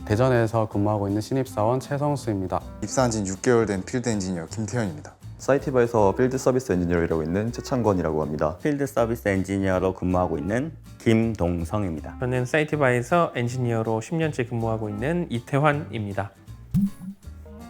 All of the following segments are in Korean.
대전에서 근무하고 있는 신입사원 최성수입니다. 입사한 지 6개월 된 필드 엔지니어 김태현입니다. 사이티바에서 필드 서비스 엔지니어를 일하고 있는 최창권이라고 합니다. 필드 서비스 엔지니어로 근무하고 있는 김동성입니다. 저는 사이티바에서 엔지니어로 10년째 근무하고 있는 이태환입니다.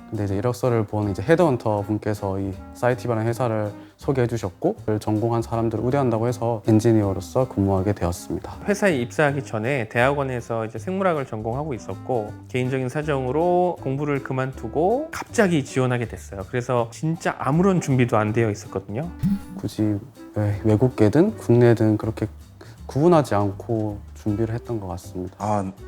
근데 이제 이력서를 본 이제 헤드헌터 분께서 이 사이티바라는 회사를 소개해 주셨고 전공한 사람들을 우대한다고 해서 엔지니어로서 근무하게 되었습니다. 회사에 입사하기 전에 대학원에서 이제 생물학을 전공하고 있었고 개인적인 사정으로 공부를 그만두고 갑자기 지원하게 됐어요. 그래서 진짜 아무런 준비도 안 되어 있었거든요. 굳이 외국계든 국내든 그렇게 구분하지 않고 준비를 했던 것 같습니다.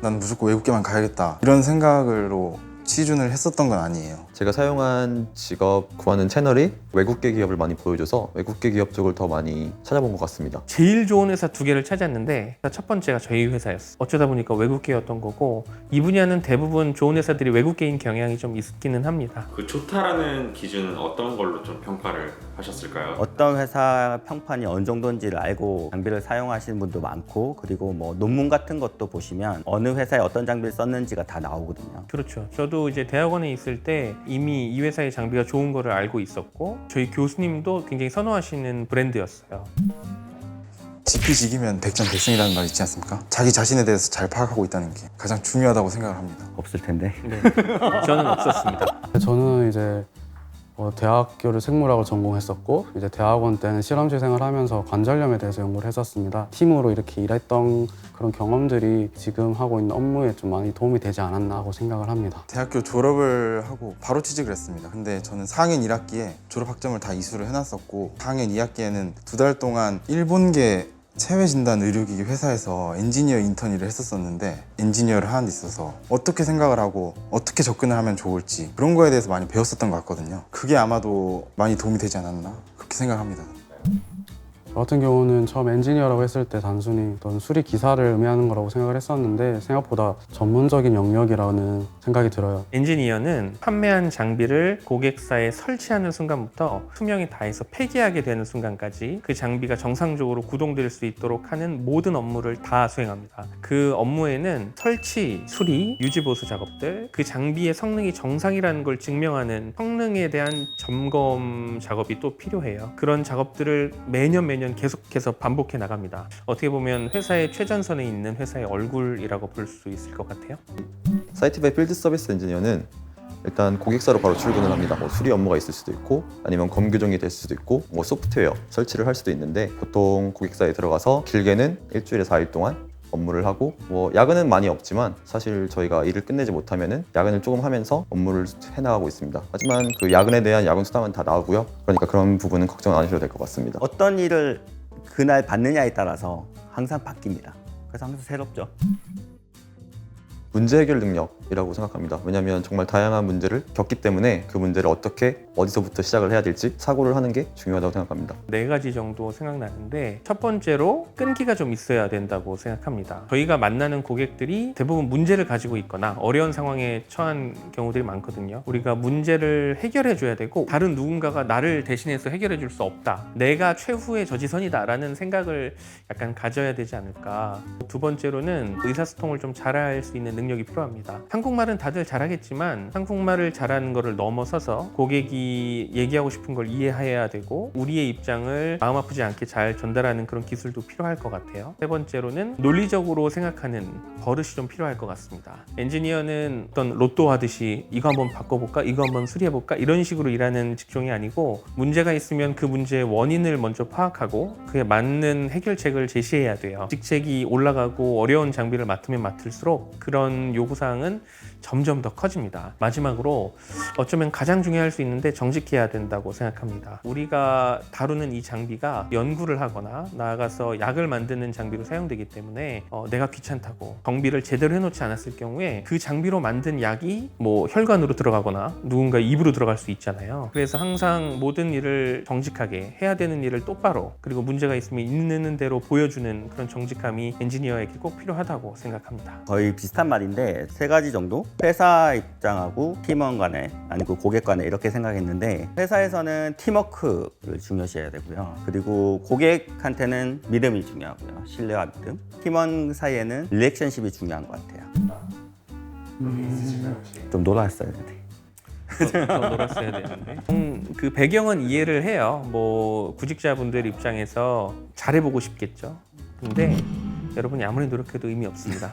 난 무조건 외국계만 가야겠다 이런 생각으로 취준을 했었던 건 아니에요. 제가 사용한 직업 구하는 채널이 외국계 기업을 많이 보여줘서 외국계 기업 쪽을 더 많이 찾아본 것 같습니다. 제일 좋은 회사 2개를 찾았는데 첫 번째가 저희 회사였어요. 어쩌다 보니까 외국계였던 거고 이 분야는 대부분 좋은 회사들이 외국계인 경향이 좀 있기는 합니다. 그 좋다라는 기준은 어떤 걸로 좀 평가를 하셨을까요? 어떤 회사 평판이 어느 정도인지를 알고 장비를 사용하시는 분도 많고 그리고 뭐 논문 같은 것도 보시면 어느 회사에 어떤 장비를 썼는지가 다 나오거든요. 그렇죠. 저도 이제 대학원에 있을 때 이미 이 회사의 장비가 좋은 거를 알고 있었고 저희 교수님도 굉장히 선호하시는 브랜드였어요. 지피지기면 백전백승이라는 말 있지 않습니까? 자기 자신에 대해서 잘 파악하고 있다는 게 가장 중요하다고 생각을 합니다. 없을 텐데. 네. 저는 없었습니다. 저는 이제 대학교를 생물학을 전공했었고 이제 대학원 때는 실험실 생활하면서 관절염에 대해서 연구를 했었습니다. 팀으로 이렇게 일했던 그런 경험들이 지금 하고 있는 업무에 좀 많이 도움이 되지 않았나 하고 생각을 합니다. 대학교 졸업을 하고 바로 취직을 했습니다. 근데 저는 4학년 1학기에 졸업학점을 다 이수를 해놨었고 4학년 2학기에는 2달 동안 일본계 체외진단 의료기기 회사에서 엔지니어 인턴 일을 했었었는데 엔지니어를 하는 데 있어서 어떻게 생각을 하고 어떻게 접근을 하면 좋을지 그런 거에 대해서 많이 배웠었던 것 같거든요. 그게 아마도 많이 도움이 되지 않았나 그렇게 생각합니다. 저 같은 경우는 처음 엔지니어라고 했을 때 단순히 어떤 수리 기사를 의미하는 거라고 생각을 했었는데 생각보다 전문적인 영역이라는 생각이 들어요. 엔지니어는 판매한 장비를 고객사에 설치하는 순간부터 수명이 다해서 폐기하게 되는 순간까지 그 장비가 정상적으로 구동될 수 있도록 하는 모든 업무를 다 수행합니다. 그 업무에는 설치, 수리, 유지보수 작업들, 그 장비의 성능이 정상이라는 걸 증명하는 성능에 대한 점검 작업이 또 필요해요. 그런 작업들을 매년 계속해서 반복해 나갑니다. 어떻게 보면 회사의 최전선에 있는 회사의 얼굴이라고 볼 수 있을 것 같아요. 사이티바의 필드 서비스 엔지니어는 일단 고객사로 바로 출근을 합니다. 뭐 수리 업무가 있을 수도 있고 아니면 검 교정이 될 수도 있고 뭐 소프트웨어 설치를 할 수도 있는데 보통 고객사에 들어가서 길게는 일주일에 4일 동안 업무를 하고 뭐 야근은 많이 없지만 사실 저희가 일을 끝내지 못하면은 야근을 조금 하면서 업무를 해나가고 있습니다. 하지만 그 야근에 대한 야근 수당은 다 나오고요. 그러니까 그런 부분은 걱정 안 하셔도 될 것 같습니다. 어떤 일을 그날 받느냐에 따라서 항상 바뀝니다. 그래서 항상 새롭죠. 문제 해결 능력이라고 생각합니다. 왜냐하면 정말 다양한 문제를 겪기 때문에 그 문제를 어떻게 어디서부터 시작을 해야 될지 사고를 하는 게 중요하다고 생각합니다. 4가지 정도 생각나는데 첫 번째로 끈기가 좀 있어야 된다고 생각합니다. 저희가 만나는 고객들이 대부분 문제를 가지고 있거나 어려운 상황에 처한 경우들이 많거든요. 우리가 문제를 해결해 줘야 되고 다른 누군가가 나를 대신해서 해결해 줄 수 없다. 내가 최후의 저지선이다 라는 생각을 약간 가져야 되지 않을까. 2번째로는 의사소통을 좀 잘할 수 있는 능력이 필요합니다. 한국말은 다들 잘하겠지만 한국말을 잘하는 것을 넘어서서 고객이 얘기하고 싶은 걸 이해해야 되고 우리의 입장을 마음 아프지 않게 잘 전달하는 그런 기술도 필요할 것 같아요. 3번째로는 논리적으로 생각하는 버릇이 좀 필요할 것 같습니다. 엔지니어는 어떤 로또 하듯이 이거 한번 바꿔볼까? 이거 한번 수리해볼까? 이런 식으로 일하는 직종이 아니고 문제가 있으면 그 문제의 원인을 먼저 파악하고 그에 맞는 해결책을 제시해야 돼요. 직책이 올라가고 어려운 장비를 맡으면 맡을수록 그런 요구사항은 점점 더 커집니다. 마지막으로 어쩌면 가장 중요할 수 있는데 정직해야 된다고 생각합니다. 우리가 다루는 이 장비가 연구를 하거나 나아가서 약을 만드는 장비로 사용되기 때문에 내가 귀찮다고 정비를 제대로 해놓지 않았을 경우에 그 장비로 만든 약이 뭐 혈관으로 들어가거나 누군가 입으로 들어갈 수 있잖아요. 그래서 항상 모든 일을 정직하게 해야 되는 일을 똑바로 그리고 문제가 있으면 있는 대로 보여주는 그런 정직함이 엔지니어에게 꼭 필요하다고 생각합니다. 거의 비슷한 말인데 3가지 정도? 회사 입장하고 팀원 간에 아니고 고객 간에 이렇게 생각했는데 회사에서는 팀워크를 중요시해야 되고요. 그리고 고객한테는 믿음이 중요하고요. 신뢰와 믿음. 팀원 사이에는 릴레이션십이 중요한 것 같아요. 좀 놀았어야 되는데. 더 놀았어야 되는데. 그 배경은 이해를 해요. 뭐 구직자분들 입장에서 잘해보고 싶겠죠. 근데 여러분이 아무리 노력해도 의미 없습니다.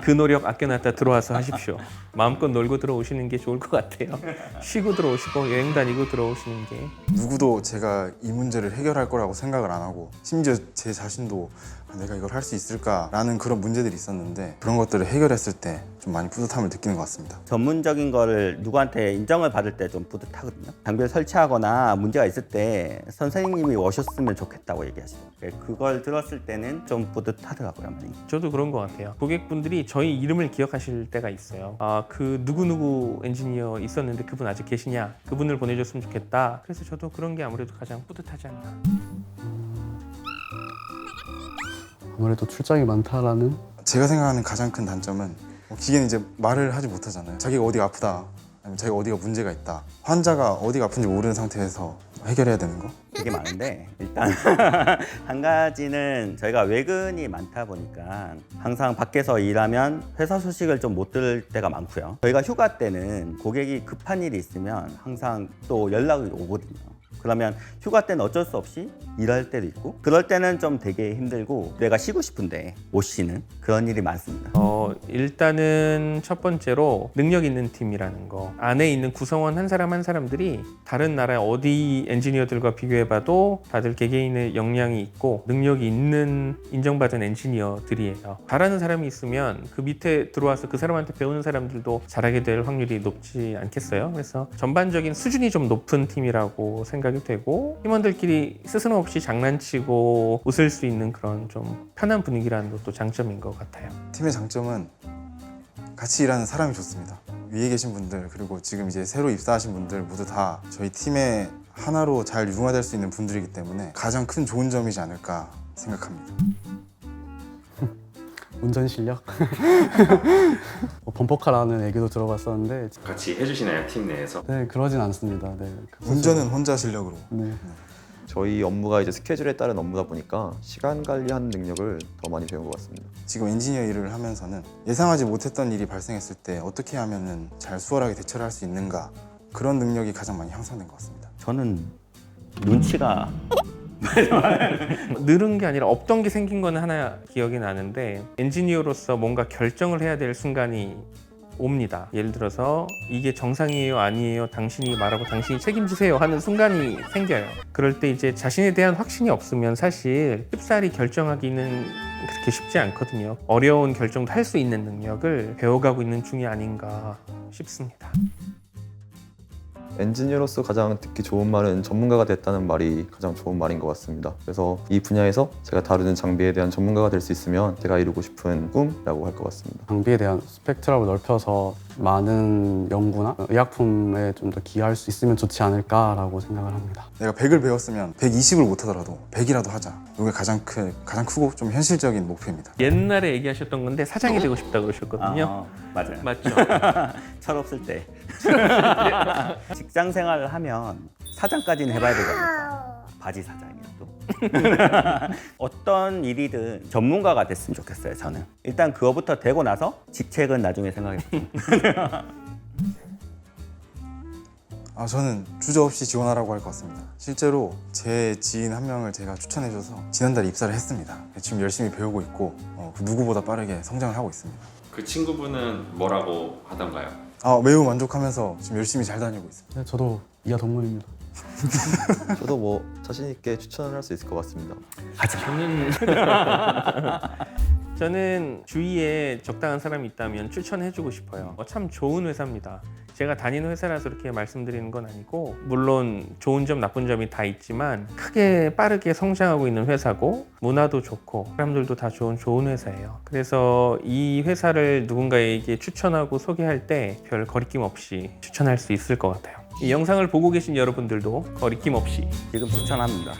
그 노력 아껴놨다 들어와서 하십시오. 마음껏 놀고 들어오시는 게 좋을 것 같아요. 쉬고 들어오시고 여행 다니고 들어오시는 게. 누구도 제가 이 문제를 해결할 거라고 생각을 안 하고 심지어 제 자신도 내가 이걸 할 수 있을까라는 그런 문제들이 있었는데 그런 것들을 해결했을 때 좀 많이 뿌듯함을 느끼는 것 같습니다. 전문적인 거를 누구한테 인정을 받을 때 좀 뿌듯하거든요. 장비를 설치하거나 문제가 있을 때 선생님이 오셨으면 좋겠다고 얘기하시고 그걸 들었을 때는 좀 뿌듯하더라고요. 많이. 저도 그런 것 같아요. 고객분들이 저희 이름을 기억하실 때가 있어요. 아, 그 누구누구 엔지니어 있었는데 그분 아직 계시냐? 그분을 보내줬으면 좋겠다. 그래서 저도 그런 게 아무래도 가장 뿌듯하지 않나. 아무래도 출장이 많다라는 제가 생각하는 가장 큰 단점은 기계는 이제 말을 하지 못하잖아요. 자기가 어디가 아프다, 아니면 자기가 어디가 문제가 있다. 환자가 어디가 아픈지 모르는 상태에서 해결해야 되는 거? 되게 많은데 일단 한 가지는 저희가 외근이 많다 보니까 항상 밖에서 일하면 회사 소식을 좀 못 들을 때가 많고요. 저희가 휴가 때는 고객이 급한 일이 있으면 항상 또 연락이 오거든요. 그러면 휴가 때는 어쩔 수 없이 일할 때도 있고 그럴 때는 좀 되게 힘들고 내가 쉬고 싶은데 못 쉬는 그런 일이 많습니다. 일단은 첫 번째로 능력 있는 팀이라는 거. 안에 있는 구성원 한 사람 한 사람들이 다른 나라 어디 엔지니어들과 비교해봐도 다들 개개인의 역량이 있고 능력이 있는 인정받은 엔지니어들이에요. 잘하는 사람이 있으면 그 밑에 들어와서 그 사람한테 배우는 사람들도 잘하게 될 확률이 높지 않겠어요? 그래서 전반적인 수준이 좀 높은 팀이라고 생각이 되고 팀원들끼리 스스럼없이 장난치고 웃을 수 있는 그런 좀 편한 분위기라는 것도 장점인 것 같아요. 팀의 장점은 같이 일하는 사람이 좋습니다. 위에 계신 분들 그리고 지금 이제 새로 입사하신 분들 모두 다 저희 팀의 하나로 잘 융화될 수 있는 분들이기 때문에 가장 큰 좋은 점이지 않을까 생각합니다. 운전 실력? 범퍼카라는 얘기도 들어봤었는데 같이 해주시나요, 팀 내에서? 네, 그러진 않습니다. 네, 운전은 혼자 실력으로. 네. 저희 업무가 이제 스케줄에 따른 업무다 보니까 시간 관리하는 능력을 더 많이 배운 것 같습니다. 지금 엔지니어 일을 하면서는 예상하지 못했던 일이 발생했을 때 어떻게 하면은 잘 수월하게 대처를 할 수 있는가 그런 능력이 가장 많이 향상된 것 같습니다. 저는 눈치가 늘은 게 아니라 없던 게 생긴 거는 하나 기억이 나는데 엔지니어로서 뭔가 결정을 해야 될 순간이 옵니다. 예를 들어서 이게 정상이에요 아니에요 당신이 말하고 당신이 책임지세요 하는 순간이 생겨요. 그럴 때 이제 자신에 대한 확신이 없으면 사실 쉽사리 결정하기는 그렇게 쉽지 않거든요. 어려운 결정도 할 수 있는 능력을 배워가고 있는 중이 아닌가 싶습니다. 엔지니어로서 가장 듣기 좋은 말은 전문가가 됐다는 말이 가장 좋은 말인 것 같습니다. 그래서 이 분야에서 제가 다루는 장비에 대한 전문가가 될 수 있으면 제가 이루고 싶은 꿈이라고 할 것 같습니다. 장비에 대한 스펙트럼을 넓혀서 많은 연구나 의약품에 좀 더 기여할 수 있으면 좋지 않을까라고 생각을 합니다. 내가 100을 배웠으면 120을 못하더라도 100이라도 하자. 이게 가장 크고 좀 현실적인 목표입니다. 옛날에 얘기하셨던 건데 사장이 되고 싶다고 그러셨거든요. 맞아요. 맞죠? 철없을 때 직장 생활을 하면 사장까지는 해봐야 되지 않을까. 바지 사장이라도 어떤 일이든 전문가가 됐으면 좋겠어요. 저는 일단 그거부터 되고 나서 직책은 나중에 생각해볼게요. 저는 주저없이 지원하라고 할 것 같습니다. 실제로 제 지인 한 명을 제가 추천해줘서 지난달에 입사를 했습니다. 지금 열심히 배우고 있고 그 누구보다 빠르게 성장을 하고 있습니다. 그 친구분은 뭐라고 하던가요? 매우 만족하면서 지금 열심히 잘 다니고 있습니다. 네, 저도 이하 동문입니다. 저도 뭐 자신 있게 추천을 할 수 있을 것 같습니다. 저는 주위에 적당한 사람이 있다면 추천해주고 싶어요. 참 좋은 회사입니다. 제가 다니는 회사라서 이렇게 말씀드리는 건 아니고 물론 좋은 점 나쁜 점이 다 있지만 크게 빠르게 성장하고 있는 회사고 문화도 좋고 사람들도 다 좋은 회사예요. 그래서 이 회사를 누군가에게 추천하고 소개할 때 별 거리낌 없이 추천할 수 있을 것 같아요. 이 영상을 보고 계신 여러분들도 거리낌 없이 지금 추천합니다.